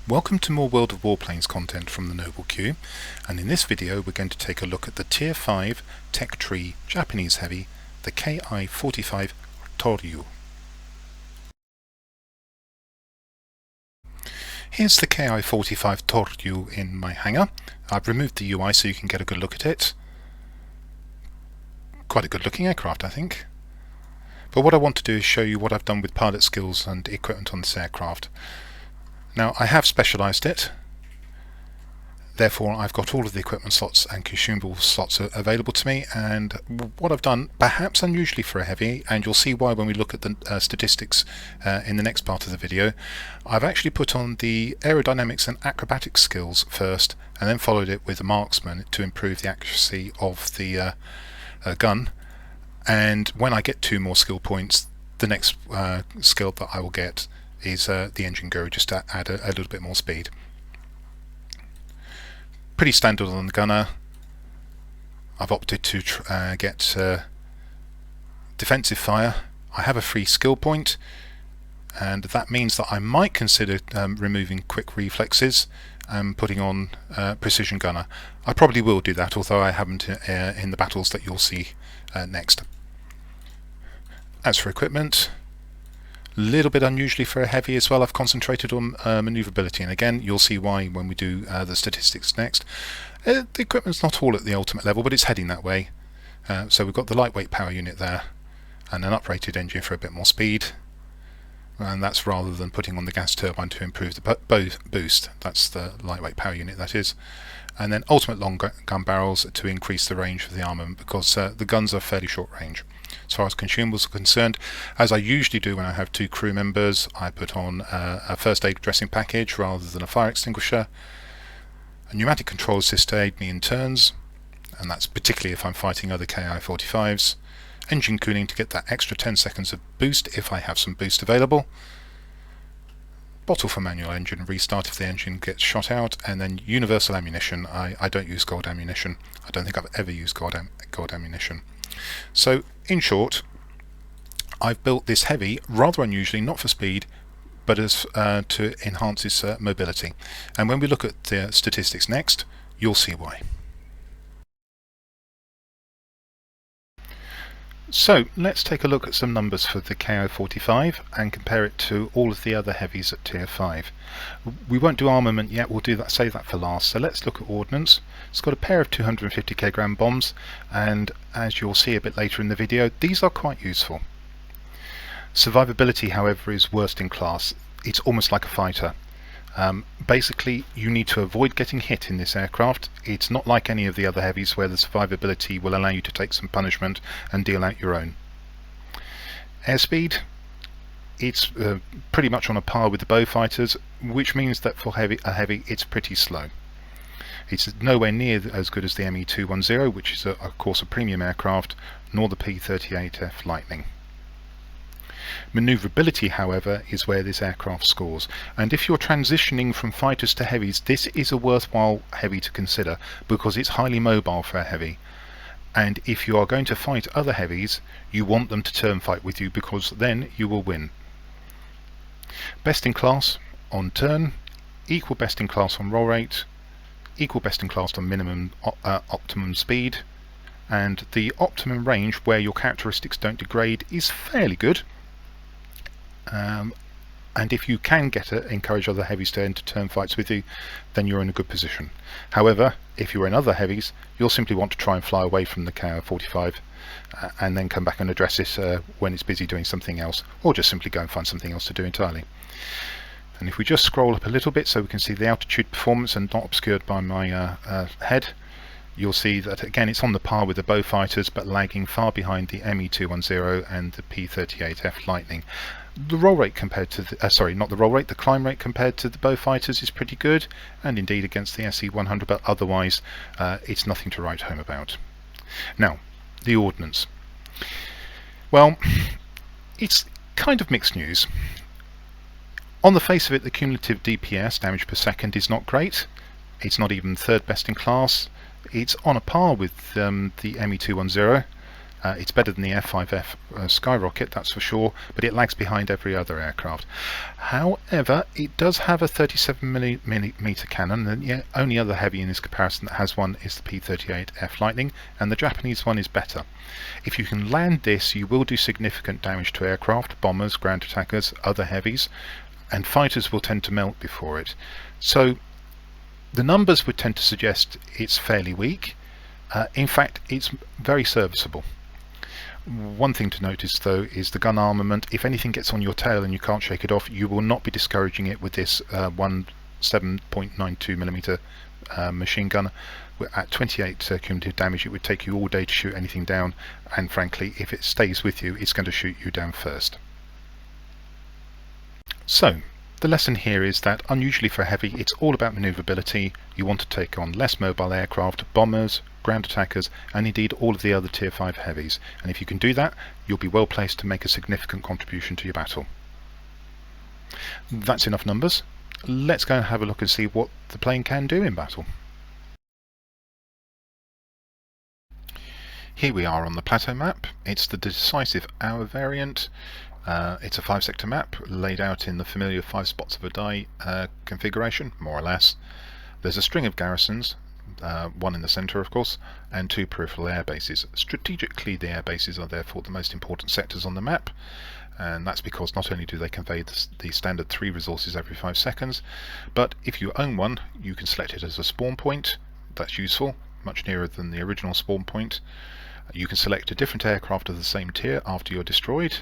Welcome to more World of Warplanes content from the Noble Q, and in this video we're going to take a look at the Tier 5 Tech Tree Japanese Heavy, the Ki-45 Toryu. Here's the Ki-45 Toryu in my hangar. I've removed the UI so you can get a good look at it. Quite a good looking aircraft, I think. But what I want to do is show you what I've done with pilot skills and equipment on this aircraft. Now, I have specialised it, therefore I've got all of the equipment slots and consumable slots available to me, and what I've done, perhaps unusually for a heavy, and you'll see why when we look at the statistics in the next part of the video, I've actually put on the aerodynamics and acrobatics skills first, and then followed it with the marksman to improve the accuracy of the gun. And when I get 2 more skill points, the next skill that I will get is the engine guru, just to add a little bit more speed. Pretty standard on the gunner. I've opted to get defensive fire. I have a free skill point, and that means that I might consider removing quick reflexes and putting on precision gunner. I probably will do that, although I haven't in the battles that you'll see next. As for equipment, a little bit unusually for a heavy as well, I've concentrated on manoeuvrability, and again you'll see why when we do the statistics next. The equipment's not all at the ultimate level, but it's heading that way. So we've got the lightweight power unit there, and an uprated engine for a bit more speed, and that's rather than putting on the gas turbine to improve the boost. That's the lightweight power unit, that is. And then ultimate long gun barrels to increase the range of the armament, because the guns are fairly short range. As far as consumables are concerned, as I usually do when I have 2 crew members, I put on a first aid dressing package rather than a fire extinguisher. A pneumatic control assist to aid me in turns, and that's particularly if I'm fighting other Ki-45s. Engine cooling to get that extra 10 seconds of boost if I have some boost available. Bottle for manual engine restart if the engine gets shot out, and then universal ammunition. I don't use gold ammunition. I don't think I've ever used gold ammunition. So, in short, I've built this heavy, rather unusually, not for speed, but as to enhance its mobility. And when we look at the statistics next, you'll see why. So, let's take a look at some numbers for the Ki-45 and compare it to all of the other heavies at Tier 5. We won't do armament yet, we'll do that, save that for last. So let's look at ordnance. It's got a pair of 250 kg bombs, and as you'll see a bit later in the video, these are quite useful. Survivability, however, is worst in class. It's almost like a fighter. Basically, you need to avoid getting hit in this aircraft. It's not like any of the other heavies where the survivability will allow you to take some punishment and deal out your own. Airspeed, it's pretty much on a par with the bow fighters, which means that for a heavy it's pretty slow. It's nowhere near as good as the Me-210, which is of course a premium aircraft, nor the P-38F Lightning. Manoeuvrability, however, is where this aircraft scores, and if you're transitioning from fighters to heavies, this is a worthwhile heavy to consider, because it's highly mobile for a heavy, and if you are going to fight other heavies, you want them to turn fight with you, because then you will win. Best in class on turn, equal best in class on roll rate, equal best in class on minimum optimum speed, and the optimum range where your characteristics don't degrade is fairly good. And if you can encourage other heavies to enter turn fights with you, then you're in a good position. However, if you're in other heavies, you'll simply want to try and fly away from the Ki-45 and then come back and address it when it's busy doing something else, or just simply go and find something else to do entirely. And if we just scroll up a little bit so we can see the altitude performance and not obscured by my head, you'll see that again it's on the par with the bow fighters, but lagging far behind the Me-210 and the P-38F Lightning. The roll rate compared to the, the climb rate compared to the bow fighters is pretty good, and indeed against the SE-100, but otherwise it's nothing to write home about. Now, the ordnance. Well, it's kind of mixed news. On the face of it, the cumulative DPS, damage per second, is not great. It's not even third best in class. It's on a par with the Me-210, It's better than the F-5F Skyrocket, that's for sure, but it lags behind every other aircraft. However, it does have a 37mm cannon, and the only other heavy in this comparison that has one is the P-38F Lightning, and the Japanese one is better. If you can land this, you will do significant damage to aircraft, bombers, ground attackers, other heavies, and fighters will tend to melt before it. So the numbers would tend to suggest it's fairly weak. In fact, it's very serviceable. One thing to notice though is the gun armament. If anything gets on your tail and you can't shake it off, you will not be discouraging it with this 7.92mm machine gun. At 28 cumulative damage, it would take you all day to shoot anything down, and frankly, if it stays with you, it's going to shoot you down first. So the lesson here is that, unusually for heavy, it's all about manoeuvrability. You want to take on less mobile aircraft, bombers, ground attackers, and indeed all of the other Tier 5 heavies. And if you can do that, you'll be well placed to make a significant contribution to your battle. That's enough numbers. Let's go and have a look and see what the plane can do in battle. Here we are on the plateau map. It's the decisive hour variant. It's a 5-sector map laid out in the familiar 5 spots of a die configuration, more or less. There's a string of garrisons, one in the centre of course, and 2 peripheral air bases. Strategically, the air bases are therefore the most important sectors on the map, and that's because not only do they convey the standard 3 resources every 5 seconds, but if you own one, you can select it as a spawn point. That's useful, much nearer than the original spawn point. You can select a different aircraft of the same tier after you're destroyed,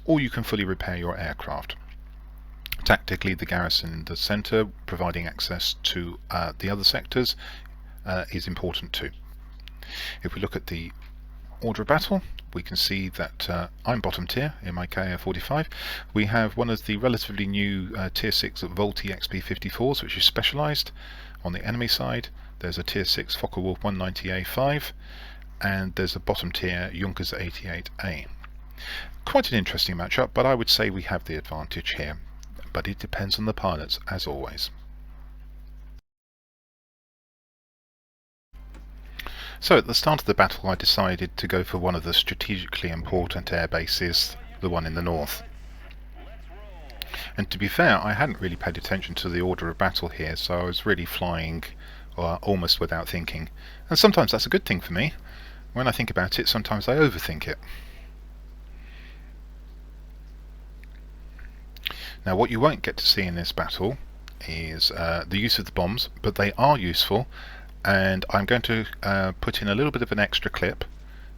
or you can fully repair your aircraft. Tactically, the garrison in the centre, providing access to the other sectors, is important too. If we look at the order of battle, we can see that I'm bottom tier in my Ki-45. We have one of the relatively new Tier 6 Volti XP54s, which is specialised. On the enemy side, there's a Tier 6 Focke-Wulf 190A5, and there's a bottom tier Junkers 88A. Quite an interesting matchup, but I would say we have the advantage here. But it depends on the pilots, as always. So at the start of the battle, I decided to go for one of the strategically important air bases, the one in the north. And to be fair, I hadn't really paid attention to the order of battle here, so I was really flying almost without thinking. And sometimes that's a good thing for me. When I think about it, sometimes I overthink it. Now, what you won't get to see in this battle is the use of the bombs, but they are useful, and I'm going to put in a little bit of an extra clip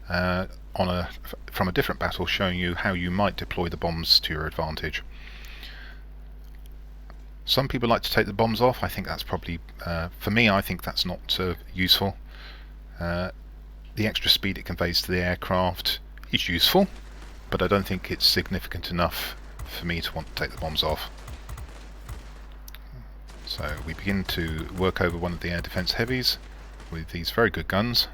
from a different battle showing you how you might deploy the bombs to your advantage. Some people like to take the bombs off. I think that's probably, for me, I think that's not useful. The extra speed it conveys to the aircraft is useful, but I don't think it's significant enough for me to want to take the bombs off. So we begin to work over one of the air defence heavies with these very good guns.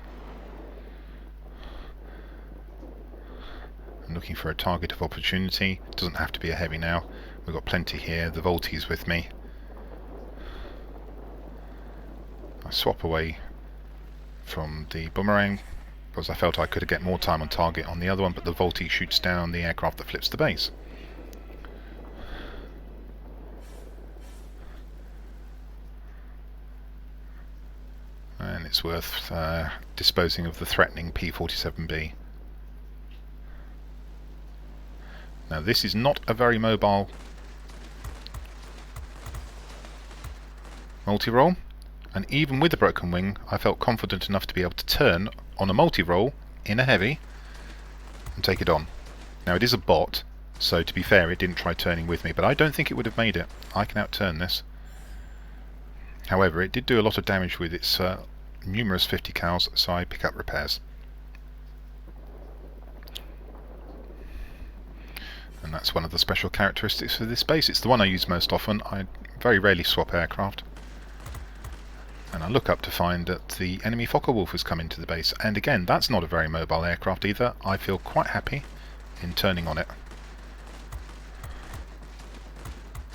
I'm looking for a target of opportunity. It doesn't have to be a heavy now. We've got plenty here. The Volti's with me. I swap away from the boomerang because I felt I could get more time on target on the other one, but the Volti shoots down the aircraft that flips the base. And it's worth disposing of the threatening P-47B. Now this is not a very mobile multi-roll, and even with a broken wing I felt confident enough to be able to turn on a multi-roll in a heavy and take it on. Now it is a bot, so to be fair it didn't try turning with me, but I don't think it would have made it. I can outturn this. However, it did do a lot of damage with its numerous 50 cals, so I pick up repairs. And that's one of the special characteristics of this base. It's the one I use most often. I very rarely swap aircraft. And I look up to find that the enemy Focke-Wulf has come into the base, and again that's not a very mobile aircraft either. I feel quite happy in turning on it.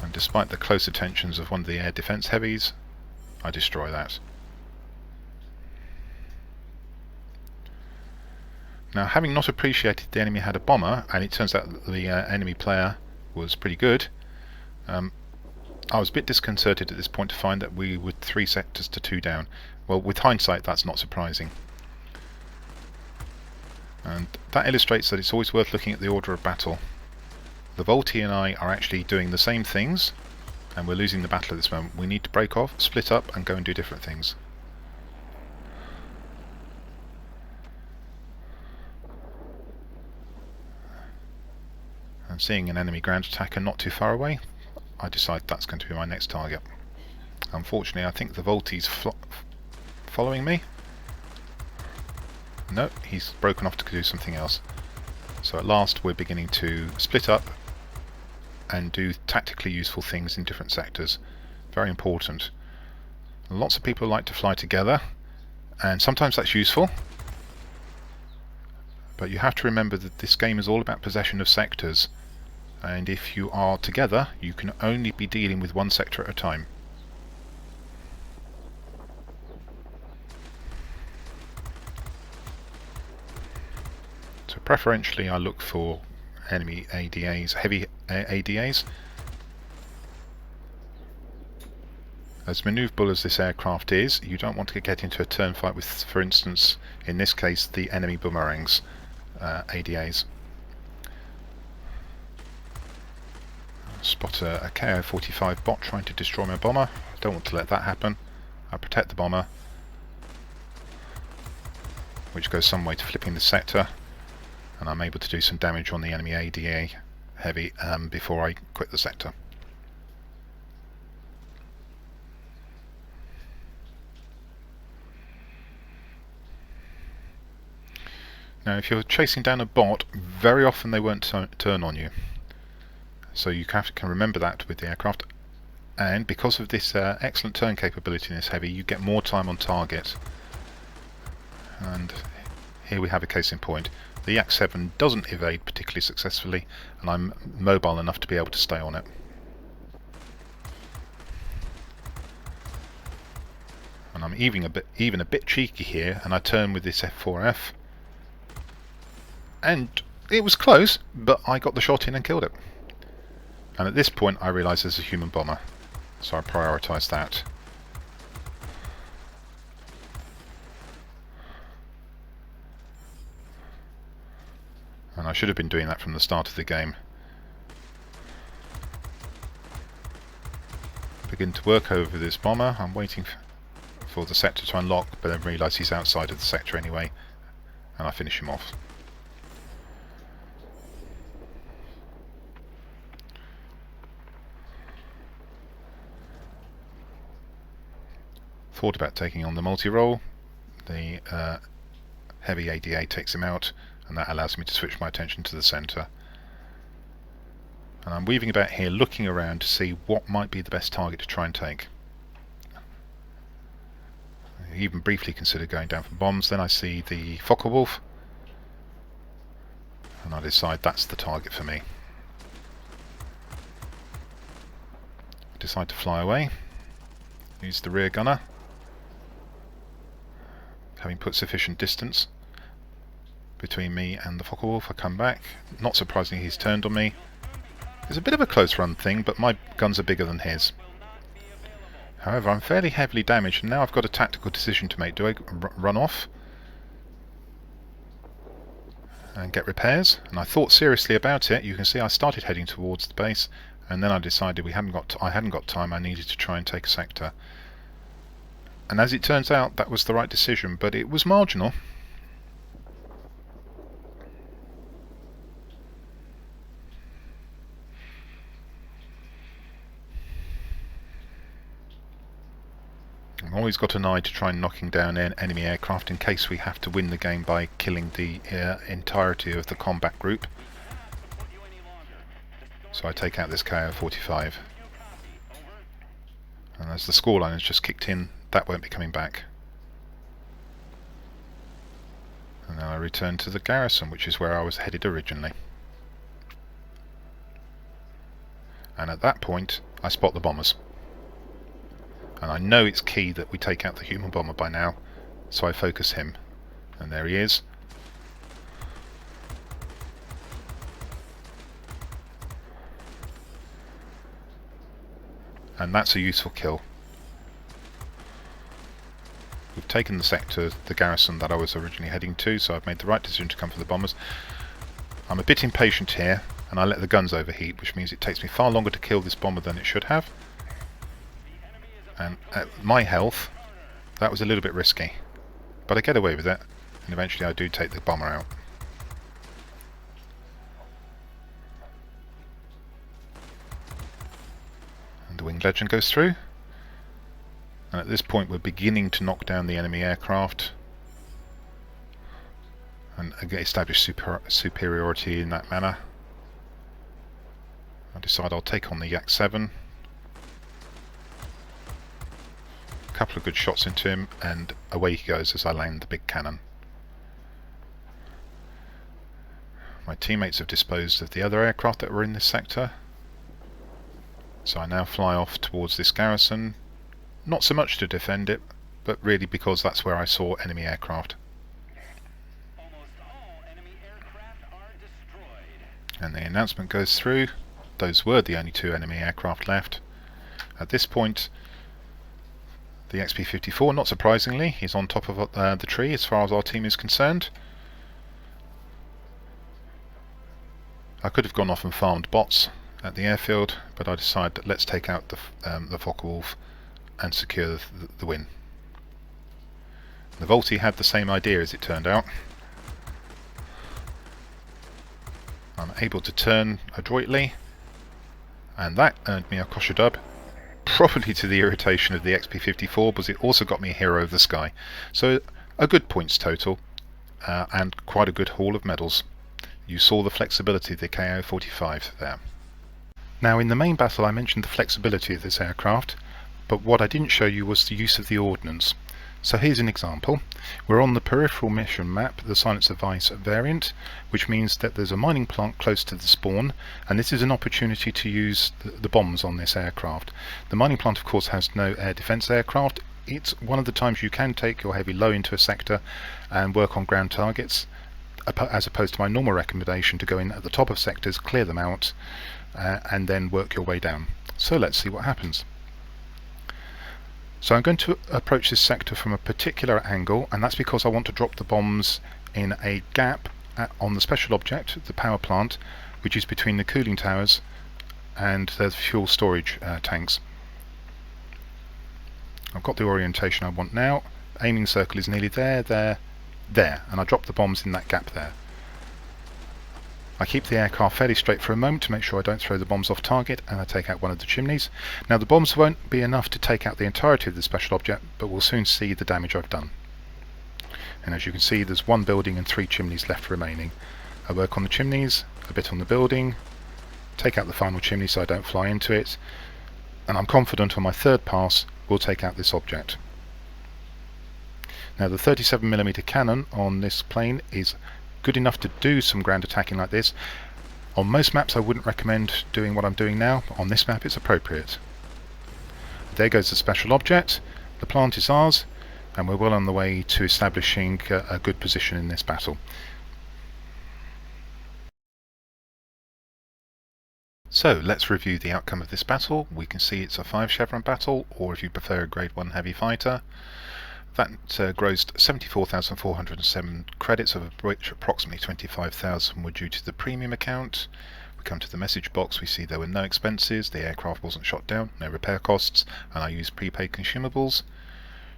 And despite the close attentions of one of the air defence heavies, I destroy that. Now, having not appreciated the enemy had a bomber, and it turns out that the enemy player was pretty good, I was a bit disconcerted at this point to find that we were 3 sectors to 2 down. Well, with hindsight, that's not surprising. And that illustrates that it's always worth looking at the order of battle. The Volti and I are actually doing the same things, and we're losing the battle at this moment. We need to break off, split up, and go and do different things. And seeing an enemy ground attacker not too far away, I decide that's going to be my next target. Unfortunately, I think the Volti's following me. No, he's broken off to do something else. So at last we're beginning to split up and do tactically useful things in different sectors. Very important. Lots of people like to fly together, and sometimes that's useful. But you have to remember that this game is all about possession of sectors, and if you are together, you can only be dealing with one sector at a time. So preferentially I look for enemy ADAs, heavy ADAs. As manoeuvrable as this aircraft is, you don't want to get into a turn fight with, for instance, in this case, the enemy boomerangs, ADAs. Spot a Ki-45 bot trying to destroy my bomber. Don't want to let that happen. I protect the bomber, which goes some way to flipping the sector, and I'm able to do some damage on the enemy ADA heavy before I quit the sector. Now, if you're chasing down a bot, very often they won't turn on you. So you can remember that with the aircraft. And because of this excellent turn capability in this heavy, you get more time on target. And here we have a case in point. The Yak-7 doesn't evade particularly successfully, and I'm mobile enough to be able to stay on it. And I'm even a bit cheeky here, and I turn with this F4F. And it was close, but I got the shot in and killed it. And at this point I realise there's a human bomber, so I prioritise that. And I should have been doing that from the start of the game. Begin to work over this bomber. I'm waiting for the sector to unlock, but then realise he's outside of the sector anyway, and I finish him off. Thought about taking on the multi-role. The heavy ADA takes him out, and that allows me to switch my attention to the centre. And I'm weaving about here, looking around to see what might be the best target to try and take. I even briefly considered going down for bombs, then I see the Focke-Wulf, and I decide that's the target for me. I decide to fly away, use the rear gunner. Having put sufficient distance between me and the Focke-Wulf, I come back. Not surprisingly, he's turned on me. It's a bit of a close run thing, but my guns are bigger than his. However, I'm fairly heavily damaged, and now I've got a tactical decision to make. Do I run off and get repairs? And I thought seriously about it. You can see I started heading towards the base, and then I decided I hadn't got time. I needed to try and take a sector. And as it turns out, that was the right decision, but it was marginal. I've always got an eye to try and knocking down enemy aircraft in case we have to win the game by killing the entirety of the combat group. So I take out this Ki-45. And as the scoreline has just kicked in, that won't be coming back. And then I return to the garrison, which is where I was headed originally. And at that point, I spot the bombers. And I know it's key that we take out the human bomber by now, so I focus him. And there he is. and that's a useful kill. We've taken the sector, the garrison that I was originally heading to, so I've made the right decision to come for the bombers. I'm a bit impatient here, and I let the guns overheat, which means it takes me far longer to kill this bomber than it should have. And at my health, that was a little bit risky. But I get away with it, and eventually I do take the bomber out. And the winged legend goes through. And at this point we're beginning to knock down the enemy aircraft and establish superiority in that manner. I decide I'll take on the Yak 7. A couple of good shots into him, and away he goes as I land the big cannon. My teammates have disposed of the other aircraft that were in this sector, so I now fly off towards this garrison. Not so much to defend it, but really because that's where I saw enemy aircraft. And the announcement goes through. Those were the only 2 enemy aircraft left. At this point, the XP-54, not surprisingly, is on top of the tree as far as our team is concerned. I could have gone off and farmed bots at the airfield, but I decided that let's take out the Focke-Wulf and secure the win. The Volti had the same idea, as it turned out. I'm able to turn adroitly, and that earned me a kosher dub, probably to the irritation of the XP-54, but it also got me a Hero of the Sky. So a good points total, and quite a good haul of medals. You saw the flexibility of the Ki-45 there. Now in the main battle I mentioned the flexibility of this aircraft, but what I didn't show you was the use of the ordnance. So here's an example. We're on the peripheral mission map, the Silence of Vice variant, which means that there's a mining plant close to the spawn, and this is an opportunity to use the bombs on this aircraft. The mining plant of course has no air defense aircraft. It's one of the times you can take your heavy low into a sector and work on ground targets, as opposed to my normal recommendation to go in at the top of sectors, clear them out, and then work your way down. So let's see what happens. So I'm going to approach this sector from a particular angle, and that's because I want to drop the bombs in a gap on the special object, the power plant, which is between the cooling towers and the fuel storage tanks. I've got the orientation I want now. Aiming circle is nearly there, and I drop the bombs in that gap there. I keep the aircraft fairly straight for a moment to make sure I don't throw the bombs off target, and I take out one of the chimneys. Now the bombs won't be enough to take out the entirety of the special object, but we'll soon see the damage I've done. And as you can see, there's 1 building and 3 chimneys left remaining. I work on the chimneys, a bit on the building, take out the final chimney so I don't fly into it, and I'm confident on my 3rd pass we'll take out this object. Now the 37mm cannon on this plane is good enough to do some ground attacking like this. On most maps I wouldn't recommend doing what I'm doing now, but on this map it's appropriate. There goes the special object, the plant is ours, and we're well on the way to establishing a good position in this battle. So let's review the outcome of this battle. We can see it's a 5 chevron battle, or if you prefer a grade 1 heavy fighter. That grossed 74,407 credits, of which approximately 25,000 were due to the premium account. We come to the message box, we see there were no expenses, the aircraft wasn't shot down, no repair costs, and I used prepaid consumables.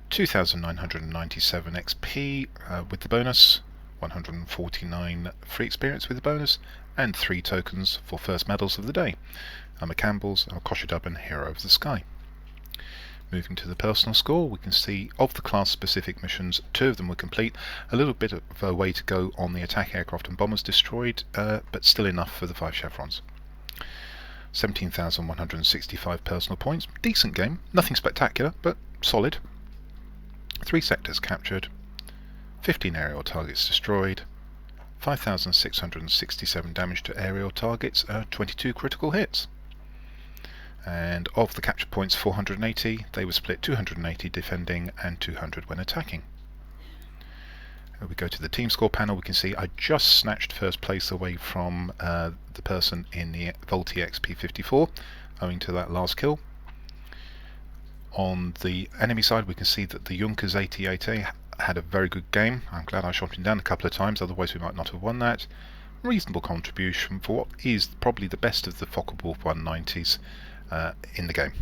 2,997 XP with the bonus, 149 free experience with the bonus, and 3 tokens for first medals of the day. I'm a Campbell's, a kosher dub, and Hero of the Sky. Moving to the personal score, we can see of the class specific missions, 2 of them were complete. A little bit of a way to go on the attack aircraft and bombers destroyed, but still enough for the 5 chevrons. 17,165 personal points, decent game, nothing spectacular, but solid. 3 sectors captured, 15 aerial targets destroyed, 5,667 damage to aerial targets, 22 critical hits. And of the capture points, 480, they were split 280 defending and 200 when attacking. We go to the team score panel, we can see I just snatched first place away from the person in the Volti XP-54, owing to that last kill. On the enemy side, we can see that the Junkers 88A had a very good game. I'm glad I shot him down a couple of times, otherwise we might not have won that. Reasonable contribution for what is probably the best of the Focke-Wulf 190s in the game.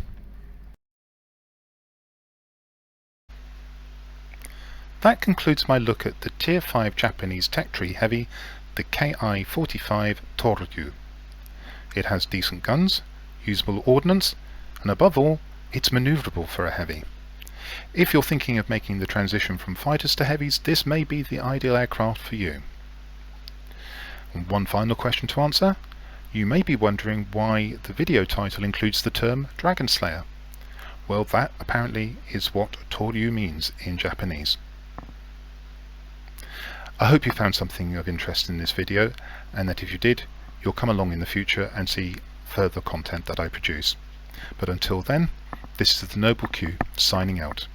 That concludes my look at the Tier 5 Japanese tech tree heavy, the Ki-45 Toryu. It has decent guns, usable ordnance, and above all, it's manoeuvrable for a heavy. If you're thinking of making the transition from fighters to heavies, this may be the ideal aircraft for you. And one final question to answer. You may be wondering why the video title includes the term Dragon Slayer. Well, that apparently is what Toryu means in Japanese. I hope you found something of interest in this video, and that if you did, you'll come along in the future and see further content that I produce. But until then, this is the Noble Q signing out.